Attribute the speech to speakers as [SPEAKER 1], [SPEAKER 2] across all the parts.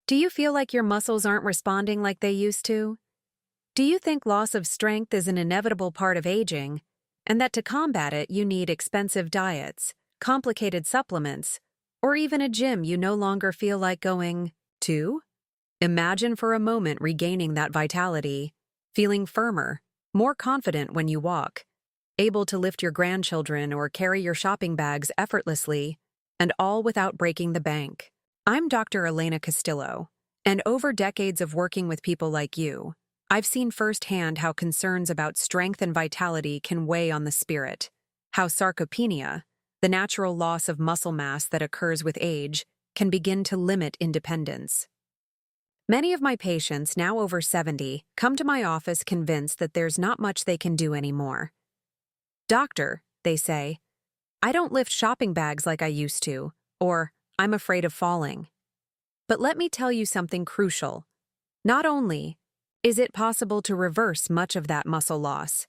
[SPEAKER 1] Do you feel like your muscles aren't responding like they used to? Do you think loss of strength is an inevitable part of aging, and that to combat it you need expensive diets, complicated supplements, or even a gym you no longer feel like going to? Imagine for a moment regaining that vitality, feeling firmer, more confident when you walk, able to lift your grandchildren or carry your shopping bags effortlessly, and all without breaking the bank. I'm Dr. Elena Castillo, and over decades of working with people like you, I've seen firsthand how concerns about strength and vitality can weigh on the spirit, how sarcopenia, the natural loss of muscle mass that occurs with age, can begin to limit independence. Many of my patients, now over 70, come to my office convinced that there's not much they can do anymore. "Doctor," they say, "I don't lift shopping bags like I used to," or "I'm afraid of falling." But let me tell you something crucial. Not only is it possible to reverse much of that muscle loss,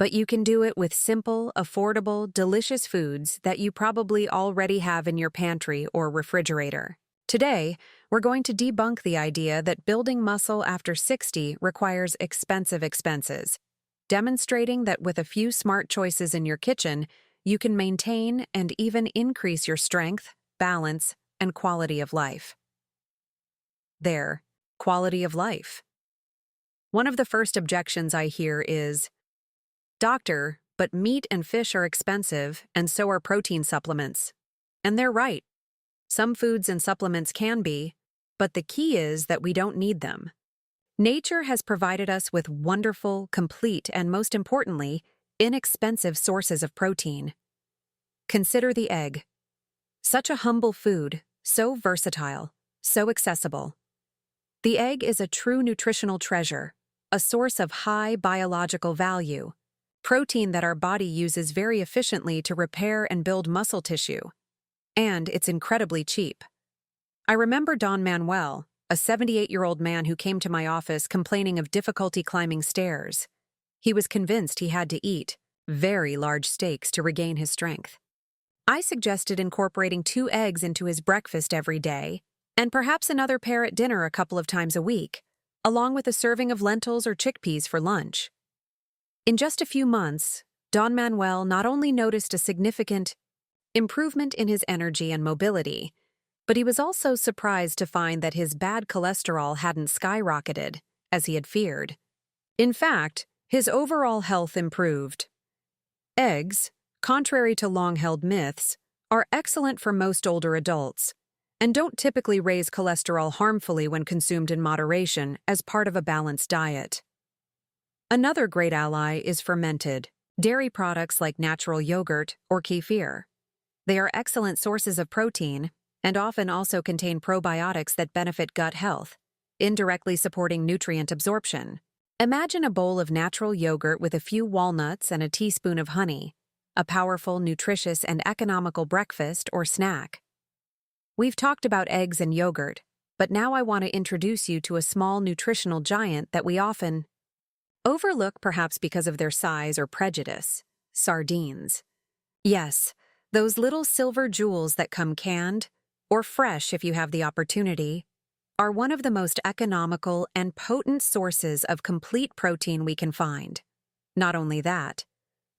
[SPEAKER 1] but you can do it with simple, affordable, delicious foods that you probably already have in your pantry or refrigerator. Today, we're going to debunk the idea that building muscle after 60 requires expensive expenses, demonstrating that with a few smart choices in your kitchen, you can maintain and even increase your strength, balance, and quality of life. Quality of life. One of the first objections I hear is, "Doctor, but meat and fish are expensive, and so are protein supplements." And they're right. Some foods and supplements can be, but the key is that we don't need them. Nature has provided us with wonderful, complete, and most importantly, inexpensive sources of protein. Consider the egg. Such a humble food, so versatile, so accessible. The egg is a true nutritional treasure, a source of high biological value, protein that our body uses very efficiently to repair and build muscle tissue. And it's incredibly cheap. I remember Don Manuel, a 78-year-old man who came to my office complaining of difficulty climbing stairs. He was convinced he had to eat very large steaks to regain his strength. I suggested incorporating 2 eggs into his breakfast every day, and perhaps another pair at dinner a couple of times a week, along with a serving of lentils or chickpeas for lunch. In just a few months, Don Manuel not only noticed a significant improvement in his energy and mobility, but he was also surprised to find that his bad cholesterol hadn't skyrocketed, as he had feared. In fact, his overall health improved. Eggs, contrary to long-held myths, are excellent for most older adults, and don't typically raise cholesterol harmfully when consumed in moderation as part of a balanced diet. Another great ally is fermented dairy products like natural yogurt or kefir. They are excellent sources of protein and often also contain probiotics that benefit gut health, indirectly supporting nutrient absorption. Imagine a bowl of natural yogurt with a few walnuts and a teaspoon of honey, a powerful, nutritious, and economical breakfast or snack. We've talked about eggs and yogurt, but now I want to introduce you to a small nutritional giant that we often overlook, perhaps because of their size or prejudice: sardines. Yes, those little silver jewels that come canned, or fresh if you have the opportunity, are one of the most economical and potent sources of complete protein we can find. Not only that,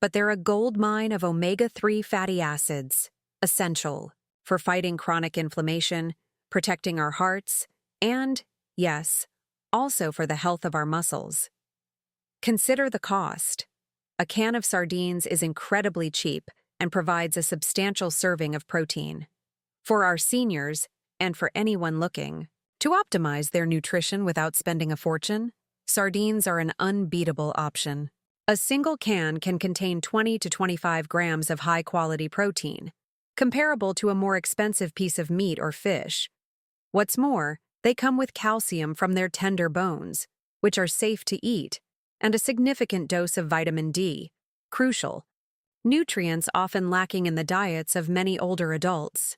[SPEAKER 1] but they're a gold mine of omega-3 fatty acids, essential for fighting chronic inflammation, protecting our hearts, and, yes, also for the health of our muscles. Consider the cost. A can of sardines is incredibly cheap and provides a substantial serving of protein. For our seniors, and for anyone looking to optimize their nutrition without spending a fortune, sardines are an unbeatable option. A single can contain 20 to 25 grams of high-quality protein, comparable to a more expensive piece of meat or fish. What's more, they come with calcium from their tender bones, which are safe to eat, and a significant dose of vitamin D, crucial nutrients often lacking in the diets of many older adults.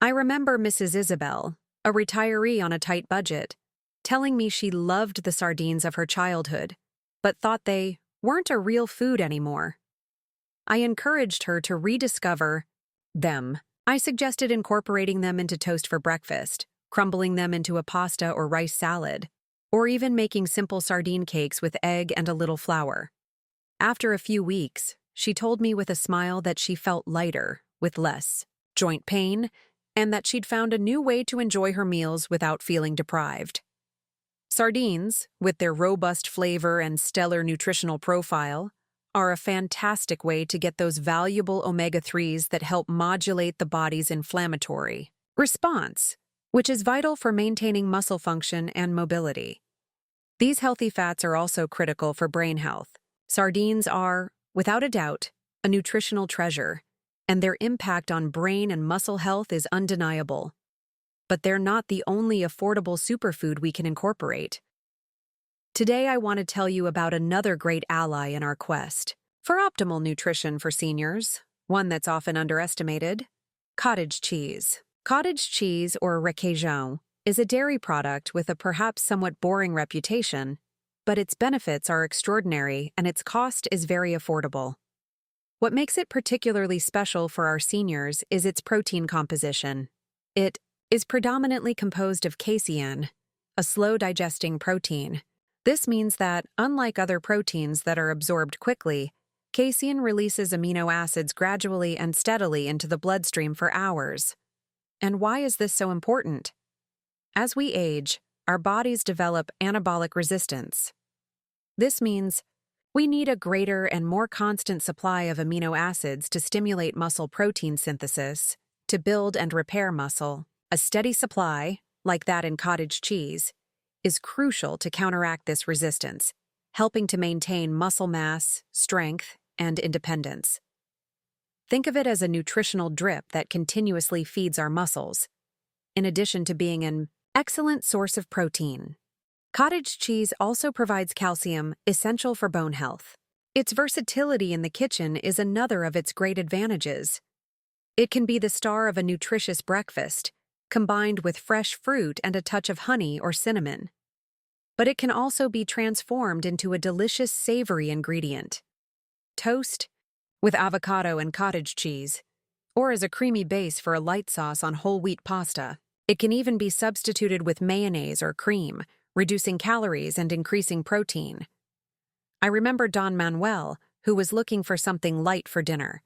[SPEAKER 1] I remember Mrs. Isabel, a retiree on a tight budget, telling me she loved the sardines of her childhood, but thought they weren't a real food anymore. I encouraged her to rediscover them. I suggested incorporating them into toast for breakfast, crumbling them into a pasta or rice salad, or even making simple sardine cakes with egg and a little flour. After a few weeks, she told me with a smile that she felt lighter, with less joint pain, and that she'd found a new way to enjoy her meals without feeling deprived. Sardines, with their robust flavor and stellar nutritional profile, are a fantastic way to get those valuable omega-3s that help modulate the body's inflammatory response, which is vital for maintaining muscle function and mobility. These healthy fats are also critical for brain health. Sardines are, without a doubt, a nutritional treasure, and their impact on brain and muscle health is undeniable. But they're not the only affordable superfood we can incorporate. Today I want to tell you about another great ally in our quest for optimal nutrition for seniors, one that's often underestimated: cottage cheese. Cottage cheese, or requesón, is a dairy product with a perhaps somewhat boring reputation, but its benefits are extraordinary and its cost is very affordable. What makes it particularly special for our seniors is its protein composition. It is predominantly composed of casein, a slow-digesting protein. This means that, unlike other proteins that are absorbed quickly, casein releases amino acids gradually and steadily into the bloodstream for hours. And why is this so important? As we age, our bodies develop anabolic resistance. This means we need a greater and more constant supply of amino acids to stimulate muscle protein synthesis, to build and repair muscle. A steady supply, like that in cottage cheese, is crucial to counteract this resistance, helping to maintain muscle mass, strength, and independence. Think of it as a nutritional drip that continuously feeds our muscles, in addition to being an excellent source of protein. Cottage cheese also provides calcium, essential for bone health. Its versatility in the kitchen is another of its great advantages. It can be the star of a nutritious breakfast, combined with fresh fruit and a touch of honey or cinnamon. But it can also be transformed into a delicious savory ingredient: toast with avocado and cottage cheese, or as a creamy base for a light sauce on whole wheat pasta. It can even be substituted with mayonnaise or cream, reducing calories and increasing protein. I remember Don Manuel, who was looking for something light for dinner.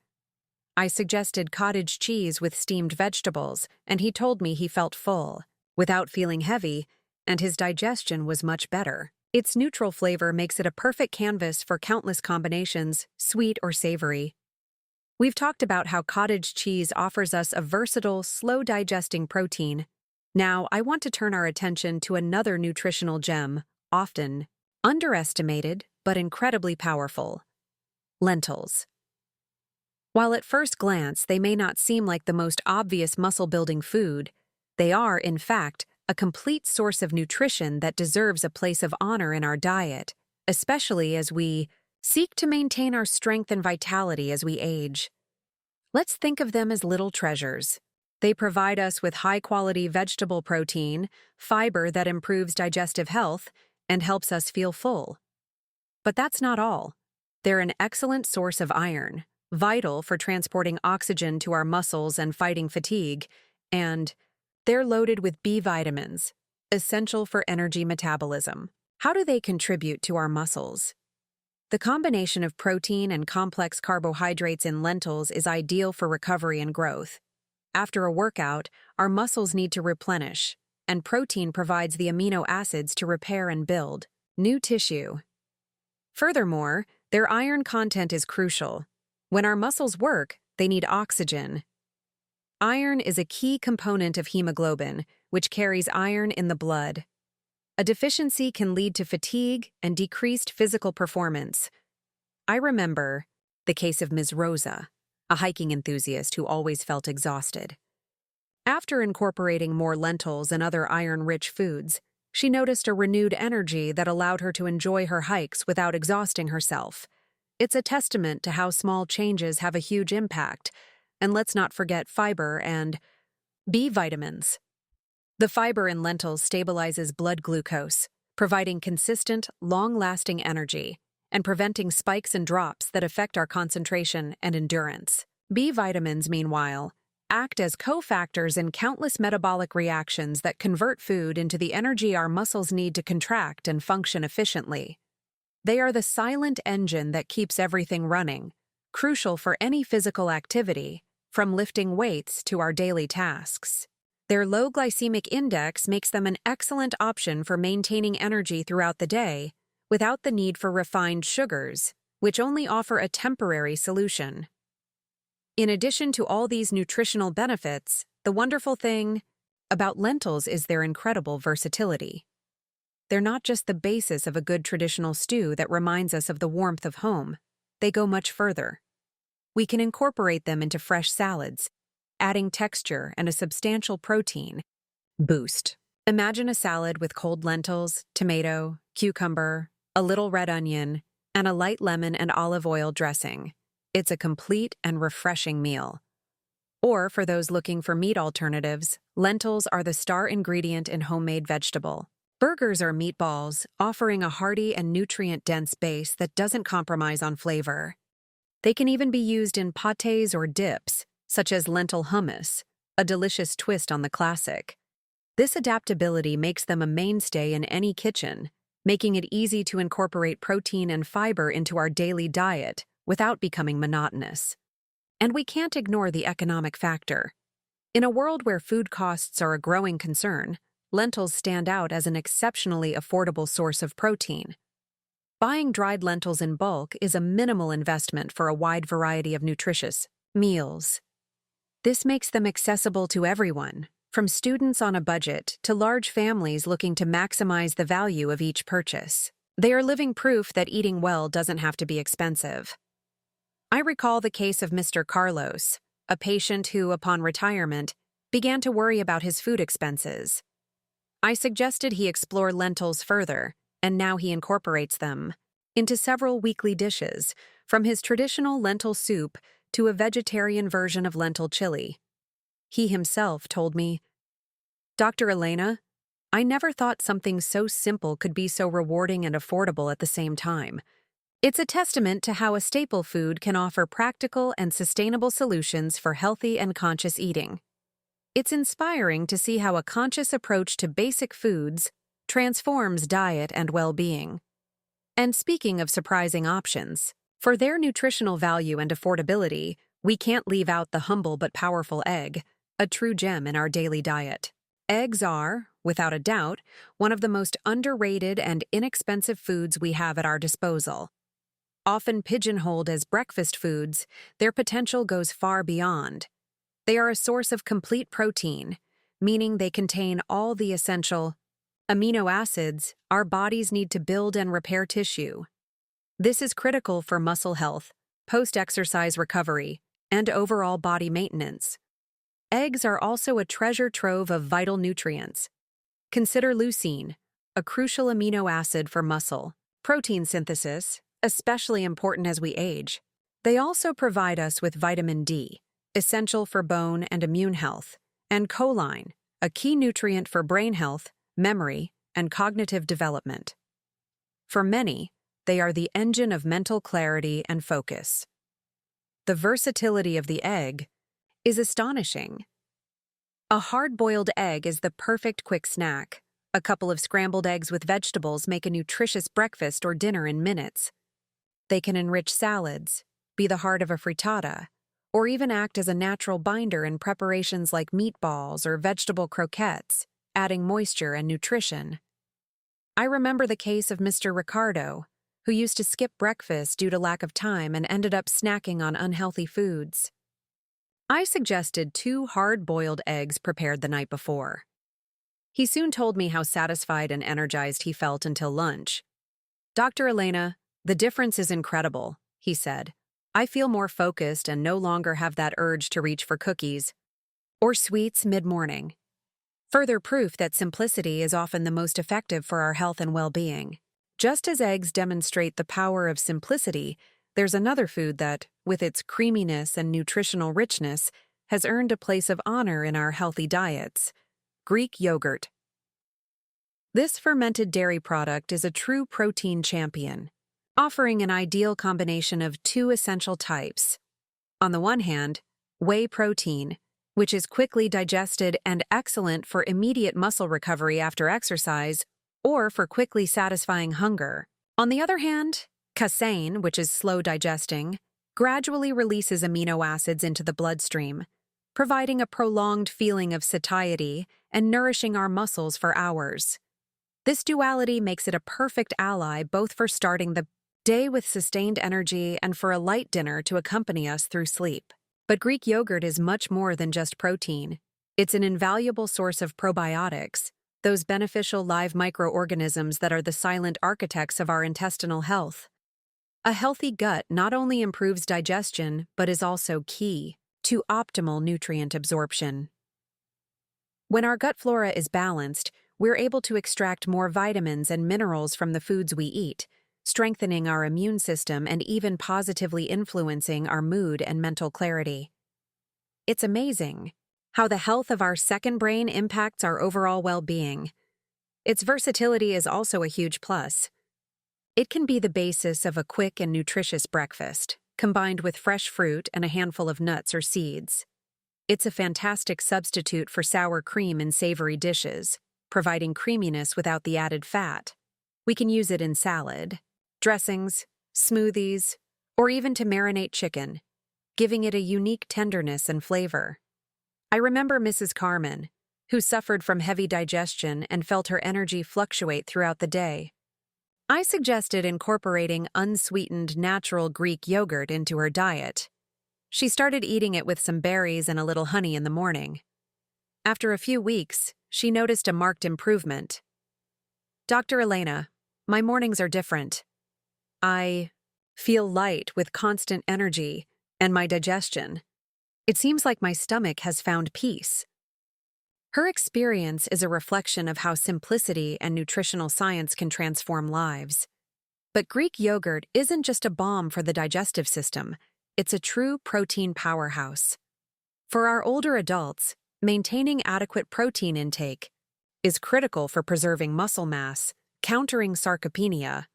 [SPEAKER 1] I suggested cottage cheese with steamed vegetables, and he told me he felt full, without feeling heavy, and his digestion was much better. Its neutral flavor makes it a perfect canvas for countless combinations, sweet or savory. We've talked about how cottage cheese offers us a versatile, slow-digesting protein. Now, I want to turn our attention to another nutritional gem, often underestimated but incredibly powerful: lentils. While at first glance they may not seem like the most obvious muscle-building food, they are, in fact, a complete source of nutrition that deserves a place of honor in our diet, especially as we seek to maintain our strength and vitality as we age. Let's think of them as little treasures. They provide us with high-quality vegetable protein, fiber that improves digestive health, and helps us feel full. But that's not all. They're an excellent source of iron, vital for transporting oxygen to our muscles and fighting fatigue, and they're loaded with B vitamins, essential for energy metabolism. How do they contribute to our muscles? The combination of protein and complex carbohydrates in lentils is ideal for recovery and growth. After a workout, our muscles need to replenish, and protein provides the amino acids to repair and build new tissue. Furthermore, their iron content is crucial. When our muscles work, they need oxygen. Iron is a key component of hemoglobin, which carries iron in the blood. A deficiency can lead to fatigue and decreased physical performance. I remember the case of Ms. Rosa, a hiking enthusiast who always felt exhausted. After incorporating more lentils and other iron-rich foods, she noticed a renewed energy that allowed her to enjoy her hikes without exhausting herself. It's a testament to how small changes have a huge impact. And let's not forget fiber and B vitamins. The fiber in lentils stabilizes blood glucose, providing consistent, long-lasting energy, and preventing spikes and drops that affect our concentration and endurance. B vitamins, meanwhile, act as cofactors in countless metabolic reactions that convert food into the energy our muscles need to contract and function efficiently. They are the silent engine that keeps everything running, crucial for any physical activity, from lifting weights to our daily tasks. Their low glycemic index makes them an excellent option for maintaining energy throughout the day without the need for refined sugars, which only offer a temporary solution. In addition to all these nutritional benefits, the wonderful thing about lentils is their incredible versatility. They're not just the basis of a good traditional stew that reminds us of the warmth of home. They go much further. We can incorporate them into fresh salads, adding texture and a substantial protein boost. Imagine a salad with cold lentils, tomato, cucumber, a little red onion, and a light lemon and olive oil dressing. It's a complete and refreshing meal. Or for those looking for meat alternatives, lentils are the star ingredient in homemade vegetable. Burgers are meatballs, offering a hearty and nutrient-dense base that doesn't compromise on flavor. They can even be used in pâtés or dips, such as lentil hummus, a delicious twist on the classic. This adaptability makes them a mainstay in any kitchen, making it easy to incorporate protein and fiber into our daily diet without becoming monotonous. And we can't ignore the economic factor. In a world where food costs are a growing concern, lentils stand out as an exceptionally affordable source of protein. Buying dried lentils in bulk is a minimal investment for a wide variety of nutritious meals. This makes them accessible to everyone, from students on a budget to large families looking to maximize the value of each purchase. They are living proof that eating well doesn't have to be expensive. I recall the case of Mr. Carlos, a patient who, upon retirement, began to worry about his food expenses. I suggested he explore lentils further, and now he incorporates them into several weekly dishes, from his traditional lentil soup to a vegetarian version of lentil chili. He himself told me, "Dr. Elena, I never thought something so simple could be so rewarding and affordable at the same time." It's a testament to how a staple food can offer practical and sustainable solutions for healthy and conscious eating. It's inspiring to see how a conscious approach to basic foods transforms diet and well-being. And speaking of surprising options, for their nutritional value and affordability, we can't leave out the humble but powerful egg, a true gem in our daily diet. Eggs are, without a doubt, one of the most underrated and inexpensive foods we have at our disposal. Often pigeonholed as breakfast foods, their potential goes far beyond. They are a source of complete protein, meaning they contain all the essential amino acids our bodies need to build and repair tissue. This is critical for muscle health, post-exercise recovery, and overall body maintenance. Eggs are also a treasure trove of vital nutrients. Consider leucine, a crucial amino acid for muscle protein synthesis, especially important as we age. They also provide us with vitamin D, essential for bone and immune health, and choline, a key nutrient for brain health, memory, and cognitive development. For many, they are the engine of mental clarity and focus. The versatility of the egg is astonishing. A hard-boiled egg is the perfect quick snack. A couple of scrambled eggs with vegetables make a nutritious breakfast or dinner in minutes. They can enrich salads, be the heart of a frittata, or even act as a natural binder in preparations like meatballs or vegetable croquettes, adding moisture and nutrition. I remember the case of Mr. Ricardo, who used to skip breakfast due to lack of time and ended up snacking on unhealthy foods. I suggested 2 hard-boiled eggs prepared the night before. He soon told me how satisfied and energized he felt until lunch. "Dr. Elena, the difference is incredible," he said. "I feel more focused and no longer have that urge to reach for cookies or sweets mid-morning." Further proof that simplicity is often the most effective for our health and well-being. Just as eggs demonstrate the power of simplicity, there's another food that, with its creaminess and nutritional richness, has earned a place of honor in our healthy diets: Greek yogurt. This fermented dairy product is a true protein champion, offering an ideal combination of 2 essential types. On the one hand, whey protein, which is quickly digested and excellent for immediate muscle recovery after exercise or for quickly satisfying hunger. On the other hand, casein, which is slow digesting, gradually releases amino acids into the bloodstream, providing a prolonged feeling of satiety and nourishing our muscles for hours. This duality makes it a perfect ally both for starting the day with sustained energy and for a light dinner to accompany us through sleep. But Greek yogurt is much more than just protein. It's an invaluable source of probiotics, those beneficial live microorganisms that are the silent architects of our intestinal health. A healthy gut not only improves digestion, but is also key to optimal nutrient absorption. When our gut flora is balanced, we're able to extract more vitamins and minerals from the foods we eat, strengthening our immune system and even positively influencing our mood and mental clarity. It's amazing how the health of our second brain impacts our overall well-being. Its versatility is also a huge plus. It can be the basis of a quick and nutritious breakfast, combined with fresh fruit and a handful of nuts or seeds. It's a fantastic substitute for sour cream in savory dishes, providing creaminess without the added fat. We can use it in salad, dressings, smoothies, or even to marinate chicken, giving it a unique tenderness and flavor. I remember Mrs. Carmen, who suffered from heavy digestion and felt her energy fluctuate throughout the day. I suggested incorporating unsweetened natural Greek yogurt into her diet. She started eating it with some berries and a little honey in the morning. After a few weeks, she noticed a marked improvement. "Dr. Elena, my mornings are different. I feel light with constant energy and my digestion. It seems like my stomach has found peace." Her experience is a reflection of how simplicity and nutritional science can transform lives. But Greek yogurt isn't just a balm for the digestive system, it's a true protein powerhouse. For our older adults, maintaining adequate protein intake is critical for preserving muscle mass, countering sarcopenia,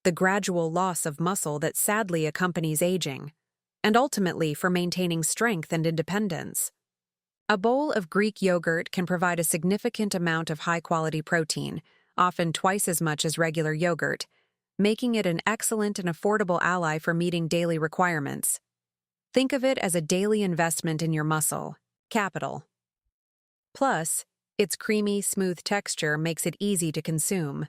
[SPEAKER 1] the gradual loss of muscle that sadly accompanies aging, and ultimately for maintaining strength and independence. A bowl of Greek yogurt can provide a significant amount of high-quality protein, often twice as much as regular yogurt, making it an excellent and affordable ally for meeting daily requirements. Think of it as a daily investment in your muscle capital. Plus, its creamy, smooth texture makes it easy to consume,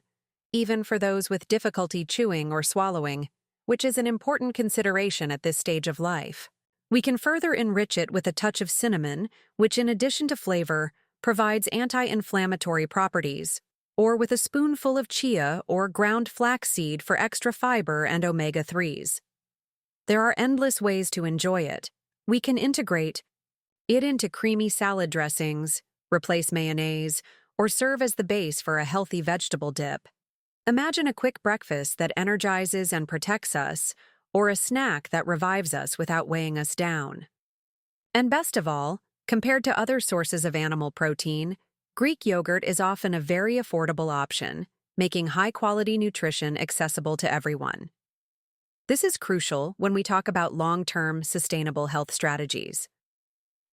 [SPEAKER 1] even for those with difficulty chewing or swallowing, which is an important consideration at this stage of life. We can further enrich it with a touch of cinnamon, which in addition to flavor, provides anti-inflammatory properties, or with a spoonful of chia or ground flaxseed for extra fiber and omega-3s. There are endless ways to enjoy it. We can integrate it into creamy salad dressings, replace mayonnaise, or serve as the base for a healthy vegetable dip. Imagine a quick breakfast that energizes and protects us, or a snack that revives us without weighing us down. And best of all, compared to other sources of animal protein, Greek yogurt is often a very affordable option, making high-quality nutrition accessible to everyone. This is crucial when we talk about long-term, sustainable health strategies.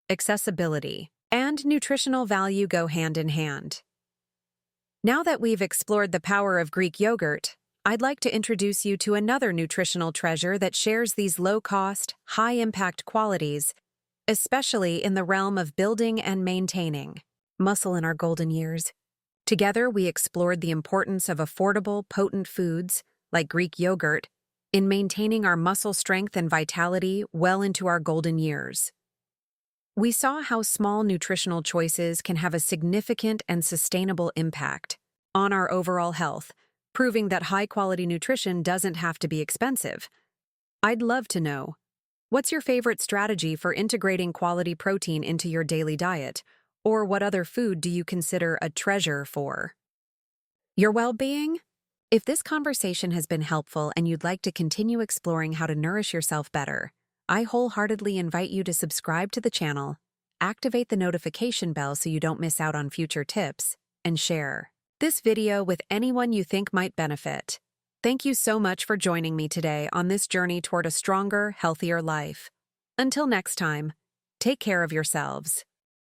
[SPEAKER 1] Accessibility and nutritional value go hand in hand. Now that we've explored the power of Greek yogurt, I'd like to introduce you to another nutritional treasure that shares these low-cost, high-impact qualities, especially in the realm of building and maintaining muscle in our golden years. Together, we explored the importance of affordable, potent foods, like Greek yogurt, in maintaining our muscle strength and vitality well into our golden years. We saw how small nutritional choices can have a significant and sustainable impact on our overall health, proving that high-quality nutrition doesn't have to be expensive. I'd love to know, what's your favorite strategy for integrating quality protein into your daily diet, or what other food do you consider a treasure for your well-being? If this conversation has been helpful and you'd like to continue exploring how to nourish yourself better, I wholeheartedly invite you to subscribe to the channel, activate the notification bell so you don't miss out on future tips, and share this video with anyone you think might benefit. Thank you so much for joining me today on this journey toward a stronger, healthier life. Until next time, take care of yourselves.